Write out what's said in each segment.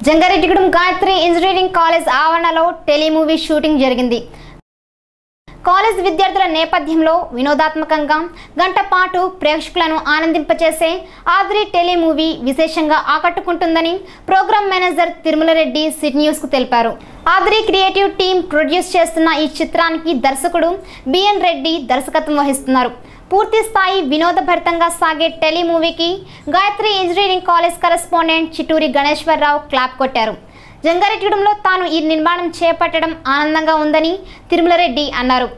Jangareddygudem Gayatri engineering college ఆవరణలో టెలిమూవీ shooting జరిగింది. College విద్యార్థుల నేపథ్యంలో వినోదాత్మకంగా గంట పాటు ప్రేక్షకులను ఆనందింపచేసే ఆద్రి టెలిమూవీ విశేషంగా ఆకట్టుకుంటుందని program manager Tirumala Reddy city news కు తెలిపారు. ఆద్రి క్రియేటివ్ టీం ప్రొడ్యూస్ చేస్తున్న ఈ చిత్రానికి దర్శకుడు బిఎన్ రెడ్డి దర్శకత్వం వహిస్తున్నారు. పూర్తి స్థాయి వినోదభరితంగా సాగే టెలిమూవీకి Gayatri engineering college correspondent Chitturi Ganeswara Rao clap కొట్టారు. జంగారెడ్డిగూడెంలో తాను ఈ నిర్మాణం చేపట్టడం ఆనందంగా ఉందని తిరుమల రెడ్డి అన్నారు.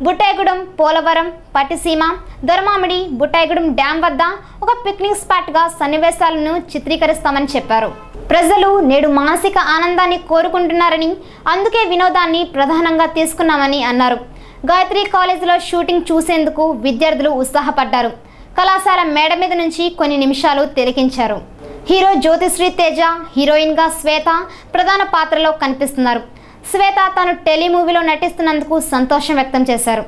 బుట్టాయిగూడెం, పోలవరం, పట్టిసీమ, దొరమామిడి, బుట్టాయిగూడెం డ్యాం వద్ద ఒక పిక్నిక్ స్పాట్గా సన్నివేశాలను చిత్రీకరిస్తామని చెప్పారు. ప్రజలు నేడు మానసిక ఆనందాన్ని కోరుకుంటున్నారని, అందుకే వినోదాన్ని ప్రధానంగా తీసుకున్నామని అన్నారు. గాయత్రి కాలేజీలో షూటింగ్ చూసేందుకు విద్యార్థులు ఉత్సాహపడ్డారు. కళాశాల మేడ మీద నుంచి కొన్ని నిమిషాలు తిలకించారు. హీరో జ్యోతిశ్రీ తేజ, హీరోయిన్ గా శ్వేత ప్రధాన పాత్రలో కనిపిస్తున్నారు. శ్వేత తాను టెలిమూవీలో నటిస్తున్నందుకు సంతోషం వ్యక్తం చేశారు.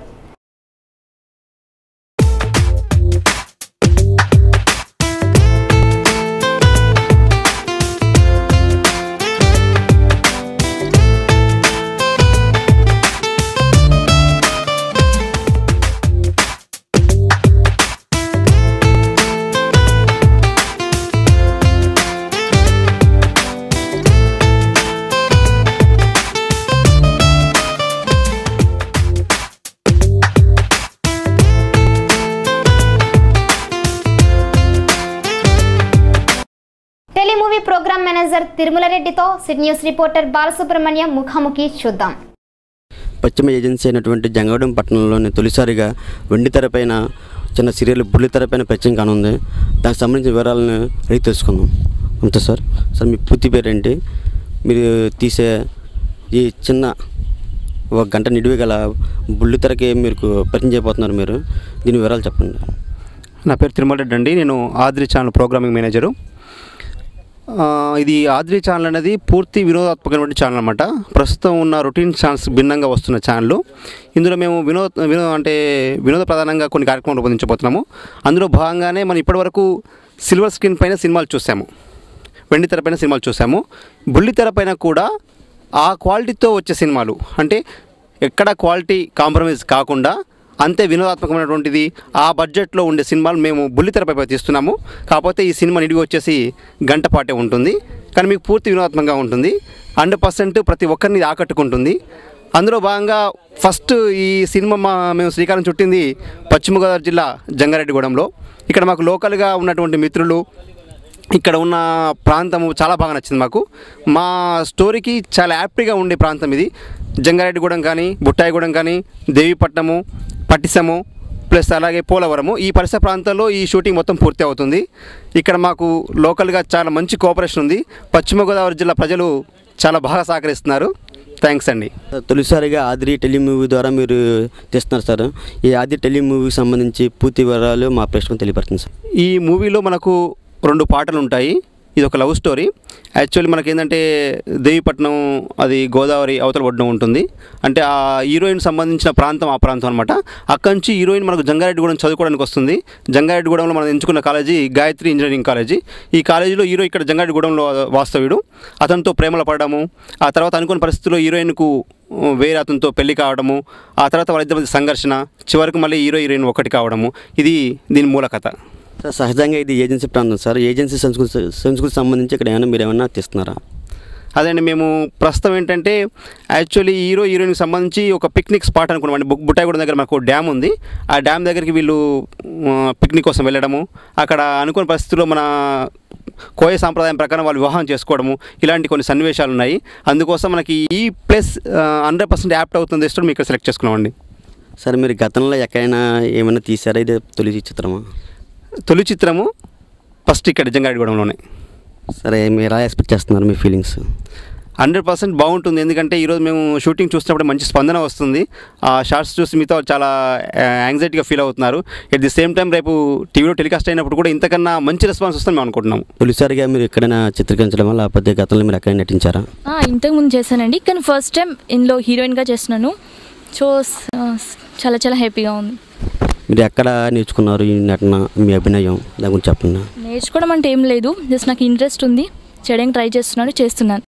టెలిమూవీ ప్రోగ్రామ్ మేనేజర్ తిరుమల రెడ్డితో సిటీ న్యూస్ రిపోర్టర్ బాలసుబ్రహ్మణ్యం ముఖాముఖి చూద్దాం. పశ్చిమ ఏజెన్సీ అయినటువంటి జంగారెడ్డిగూడెం పట్టణంలోని తొలిసారిగా వెండితెరపైన చిన్న సీరియల్ బుల్లితెరపైన పరిచయం కానుంది. దానికి సంబంధించిన వివరాలను అడిగి తెలుసుకుందాం. అంతే సార్. మీ పూర్తి పేరేంటి? మీరు తీసే ఈ చిన్న ఒక గంట నిడివి గల బుల్లితెరకి మీరు పరిచయం చేయబోతున్నారు. మీరు దీని వివరాలు చెప్పండి. నా పేరు తిరుమల రెడ్డి అండి. నేను ఆద్రి ఛానల్ ప్రోగ్రామింగ్ మేనేజరు. ఇది ఆద్రి ఛానల్ అనేది పూర్తి వినోదాత్మకమైన ఛానల్ అన్నమాట. ప్రస్తుతం ఉన్న రొటీన్ ఛానల్స్ భిన్నంగా వస్తున్న ఛానల్. ఇందులో మేము వినోద ప్రధానంగా కొన్ని కార్యక్రమాలు రూపొందించబోతున్నాము. అందులో భాగంగానే మనం ఇప్పటివరకు సిల్వర్ స్క్రీన్ పైన సినిమాలు చూసాము, వెండి తెరపైన సినిమాలు చూసాము. బుల్లి తెరపైన కూడా ఆ క్వాలిటీతో వచ్చే సినిమాలు, అంటే ఎక్కడ క్వాలిటీ కాంప్రమైజ్ కాకుండా అంతే వినోదాత్మకమైనటువంటిది ఆ బడ్జెట్లో ఉండే సినిమాలు మేము బుల్లితెరపై తీస్తున్నాము. కాకపోతే ఈ సినిమా నిడివి వచ్చేసి గంట పాటే ఉంటుంది, కానీ మీకు పూర్తి వినోదాత్మకంగా ఉంటుంది. 100% ప్రతి ఒక్కరిని ఆకట్టుకుంటుంది. అందులో భాగంగా ఫస్ట్ ఈ సినిమా మేము శ్రీకారం చుట్టింది పశ్చిమ గోదావరి జిల్లా జంగారెడ్డిగూడెంలో. ఇక్కడ మాకు లోకల్గా ఉన్నటువంటి మిత్రులు, ఇక్కడ ఉన్న ప్రాంతము చాలా బాగా నచ్చింది మాకు. మా స్టోరీకి చాలా యాప్ట్గా ఉండే ప్రాంతం ఇది. జంగారెడ్డిగూడెం కానీ, బుట్టాయిగూడెం కానీ, దేవీపట్నము, పట్టిసము ప్లస్ అలాగే పోలవరము, ఈ పరిసర ప్రాంతాల్లో ఈ షూటింగ్ మొత్తం పూర్తి అవుతుంది. ఇక్కడ మాకు లోకల్గా చాలా మంచి కోఆపరేషన్ ఉంది. పశ్చిమ గోదావరి జిల్లా ప్రజలు చాలా బాగా సహకరిస్తున్నారు. థ్యాంక్స్ అండి. తొలిసారిగా ఆద్రి టెలిమూవీ ద్వారా మీరు తీస్తున్నారు సార్. ఈ ఆద్రి టెలిమూవీకి సంబంధించి పూర్తి వివరాలు మా ప్రేక్షకులకు తెలియపడుతుంది సార్. ఈ మూవీలో మనకు 2 పాటలు ఉంటాయి. ఇది ఒక లవ్ స్టోరీ. యాక్చువల్లీ మనకి ఏంటంటే దేవీపట్నం అది గోదావరి అవతల ఒడ్డున ఉంటుంది. అంటే ఆ హీరోయిన్ సంబంధించిన ప్రాంతం ఆ ప్రాంతం అనమాట. అక్కడి నుంచి హీరోయిన్ మనకు జంగారెడ్డిగూడెం చదువుకోవడానికి వస్తుంది. జంగారెడ్డిగూడెంలో మనం ఎంచుకున్న కాలేజీ గాయత్రి ఇంజనీరింగ్ కాలేజీ. ఈ కాలేజీలో హీరో ఇక్కడ జంగారెడ్డిగూడెంలో వాస్తవ్యుడు. అతనితో ప్రేమలో పడడము, ఆ తర్వాత అనుకున్న పరిస్థితుల్లో హీరోయిన్కు వేరే అతనితో పెళ్లి కావడము, ఆ తర్వాత వాళ్ళిద్దరి మధ్య సంఘర్షణ, చివరికి మళ్ళీ హీరోయిన్ ఒకటి కావడము, ఇది దీని మూల కథ. సార్ సహజంగా ఇది ఏజెన్సీ ప్రాంతం సార్. ఏజెన్సీ సంస్కృతి సంబంధించి ఇక్కడ మీరు ఏమైనా తీస్తున్నారా? అదండి, మేము ప్రస్తుతం ఏంటంటే యాక్చువల్లీ హీరోయిన్కి సంబంధించి ఒక పిక్నిక్ స్పాట్ అనుకున్నాం. బుట్టాయిగూడెం దగ్గర మాకు డ్యామ్ ఉంది. ఆ డ్యామ్ దగ్గరికి వీళ్ళు పిక్నిక్ కోసం వెళ్ళడము, అక్కడ అనుకున్న పరిస్థితుల్లో మన కోయ సాంప్రదాయం ప్రకారం వాళ్ళు వివాహం చేసుకోవడము, ఇలాంటి కొన్ని సన్నివేశాలు ఉన్నాయి. అందుకోసం మనకి ఈ ప్లేస్ 100% యాప్ట్ అవుతుంది ఇష్టం మీకు సెలెక్ట్ చేసుకున్నామండి. సార్ మీరు గతంలో ఎక్కడైనా ఏమైనా తీసారా? ఇది తొలి చిత్రమా? తొలి చిత్రము ఫస్ట్ ఇక్కడ జంగారెడ్డిగూడెంలోనే. సరే, మీరు ఎలా ఎక్స్పెక్ట్ చేస్తున్నారు? మీ ఫీలింగ్స్? 100% బాగుంటుంది. ఎందుకంటే ఈరోజు మేము షూటింగ్ చూసినప్పుడు మంచి స్పందన వస్తుంది. ఆ షార్ట్స్ చూసి మీతో చాలా యాంగ్జైటీగా ఫీల్ అవుతున్నారు. ఎట్ ది సేమ్ టైం రేపు టీవీలో టెలికాస్ట్ అయినప్పుడు కూడా ఇంతకన్నా మంచి రెస్పాన్స్ వస్తుంది మేము అనుకుంటున్నాము. తొలిసారిగా మీరు ఎక్కడైనా చిత్రీకరించడమా, లేకపోతే గతంలో మీరు ఎక్కడైనా నటించారా? ఇంతకుముందు చేశానండి, కానీ ఫస్ట్ టైం ఇందులో హీరోయిన్గా చేస్తున్నాను. సో చాలా చాలా హ్యాపీగా ఉంది. మీరు ఎక్కడ నేర్చుకున్నారు ఈ నటన, మీ అభినయం దాని గురించి చెప్పండి. నేర్చుకోవడం అంటే ఏం లేదు, జస్ట్ నాకు ఇంట్రెస్ట్ ఉంది. చేయడానికి ట్రై చేస్తున్నాను.